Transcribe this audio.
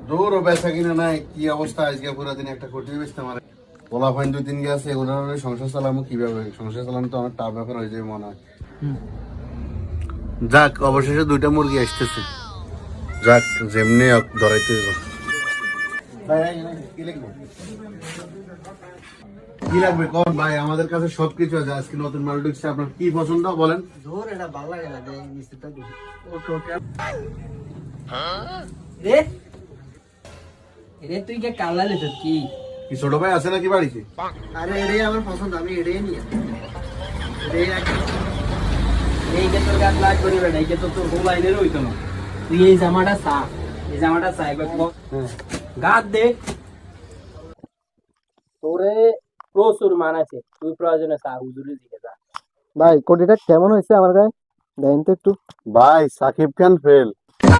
দূর ও বেচা কিনা নাই, কি অবস্থা আজকে পুরো দিন একটা কোটি বেচতে মারে। পোলা ফাইন 2-3 গে আছে, এগুলোর সংসার চালামু কিভাবে? সংসার চালানো তো অনেক টাফ ব্যাপার হয়ে যায় মনে হয়। যাক, অবশেষে 2টা মুরগি আসতেছে। যাক, যেমনি হোক ধরাইতে হবে। কি লাগবে কোন ভাই? আমাদের কাছে সবকিছু আছে। আজকে নতুন মাল ঢুকছে, আপনার কি পছন্দ বলেন। ধর এটা ভালো লাগে না দেই মিস্ত্রিটা দিই। ওকে ওকে রে তুই কে কালা লেছ কি? কি ছোট ভাই আছে নাকি বাড়িতে? আরে এটাই আমার পছন্দ, আমি এটাই নিয়ে এই যে তোর গাছ লাগ করিবে না, এই যে তোর গোলাইনের হইতো না। তুই এই জামাটা চা, এই জামাটা চা একবার গাছ দে। তোরে প্রচুর মান আছে, তুই প্রয়োজনে চা হুজুরের দিকে যা। ভাই কোটিটা কেমন হয়েছে আমার গায়ে দেখেন তো একটু। ভাই সাকিব খান ফেল।